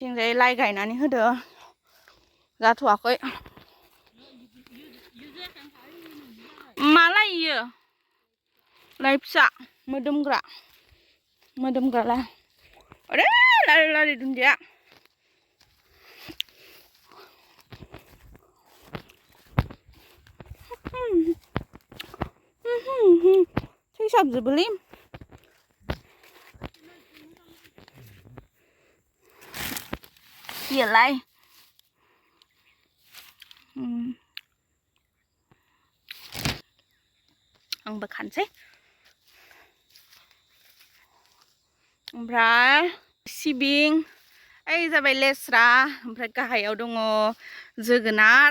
थिंजाय लाइ गायनानै होदो जाथ'वाखै मा लाइ इयो लाइ फिसा मोदोमग्रा लाइ अरे लारि लारि दुन्दिया थैसाबजोबोलै इयोलाय आंबो खानसै ओमफ्राय सिबिं ओइ जाबाय लेस्रा ओमफ्राय गाहायाव दङ जोगोनार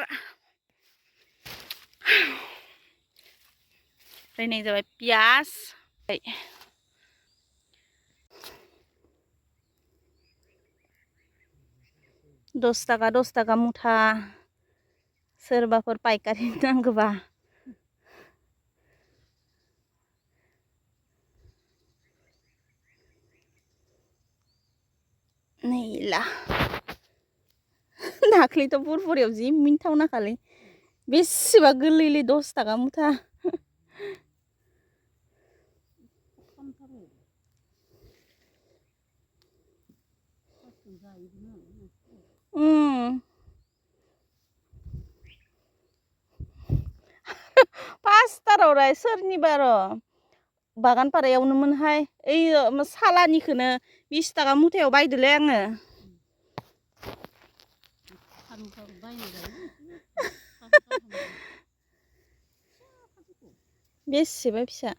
ओमफ्राय नै जाबाय पियास 10 थाखा मुथा सोरबाफोर पाइकारि नांगौबा नैला दाख्लैथ' बुरबुरियाव जि मिन्थावना खालै बेसेबा गोरलैलै 10 थाखा मुथा पासटारावराय सोरनिबा र' बागानपारायावनोमोनहाय ओइ सालानिखौनो 20 थाखा मुथायाव बायदोलै आङो बेसेबा फिसा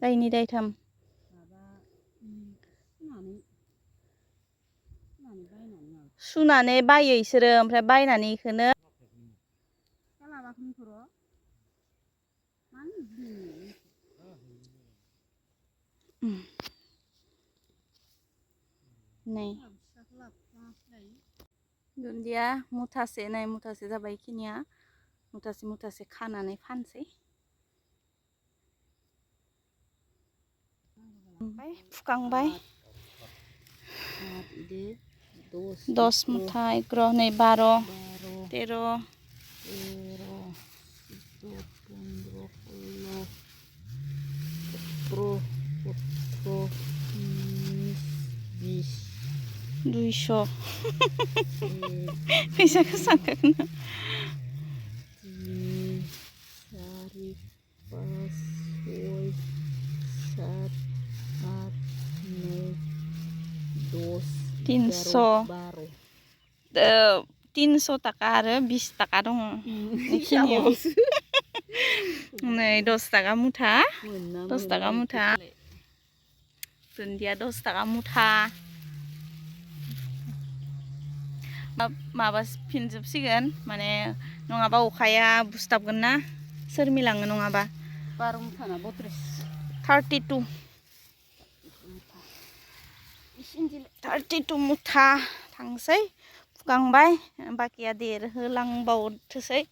दाइनै दाइथाम सुनानै बायो इसोरो ओमफ्राय बायनानै इखौनो नै दुन्दिया मुथासे नै मुथासे जाबाय इखिनिया मुथासे खानानै फानसै ओमफ्राय फुखांबाय 10 मुथा 11 नै 12 13 200 फैसाखौ सानखागोन ना 300 थाखा आरो 20 थाखा दङ बेखिनियाव नै 10 थाखा मुथा दुन्दिया 10 थाखा मुथा माबा फिनजोबसिगोन माने नङाबा अखाया बुस्ताबगोन ना सोरमिलाङो नङाबा 12 मुथाना 32 मुथा थांसै फुखांबाय बाकिया देरहोलांबावथोसै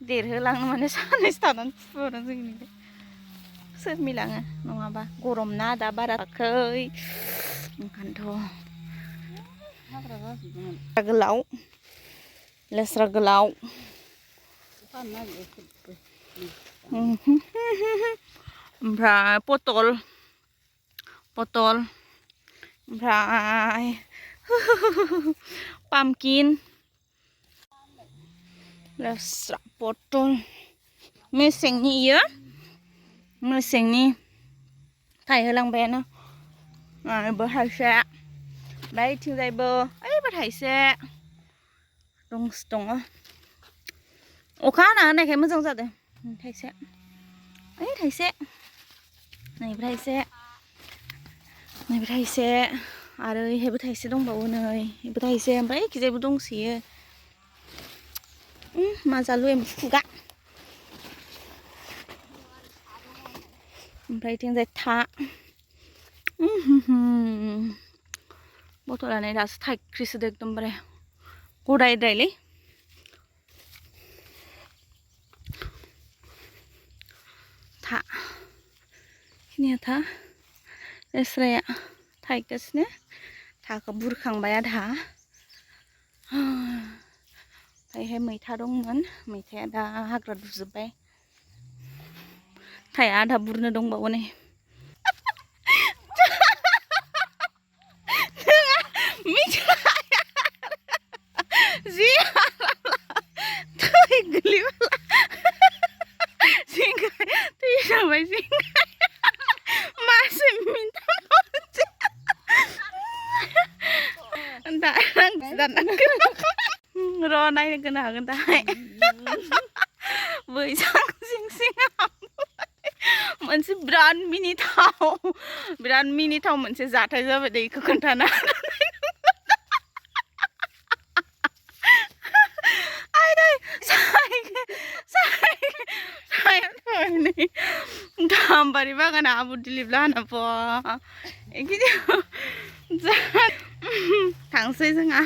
देरहोलांनो माने साननैसो थानानै फुनो जोंनिखौ सोरमिलाङो नङाबा गरम ना दा बारा थाखै ओंखायनोथ' गोलाव लेस्रा गोलाव ओमफ्राय पटल ओमफ्राय पामकिन लेस्रा पटल मेसेंनि इयो मेसेंनि थाइहोलांबायानो थाइसे ओमफ्राय इथिंजायबो ओइबो थाइसे दङ अखा हाना होनायखाय मोजां जादों थाइसे ओइ थाइसे नैबो थाइसे आरो इहायबो थाइसे दंबावो नै इबो थाइसे ओमफ्राय इखिजायबो दंसोयो मा जालु एम्फौ खुगा ओमफ्राय इथिंजाय था बथलानो दासो थाइख्रिसोदो एकदमबारे गदायद्रायलै था खिनिया था लेस्राया थाइगासिनो थाखौ बुरखांबाय आधा ओमफ्रायहाय मैथा दंमोन मैथाया दा हाग्रा दुजोब्बाय थाया आधा बुरनो दंबावो नै र' नायनो गोनो हागोन दाहाय बैसां सिं सिङाव मोनसे बिराद मिनिथाव मोनसे जाथाय जाबाय दे बेखौ खोन्थाना गाम्बारि बागाना आबु दिलिब्ला हानापा थांसै जोंहा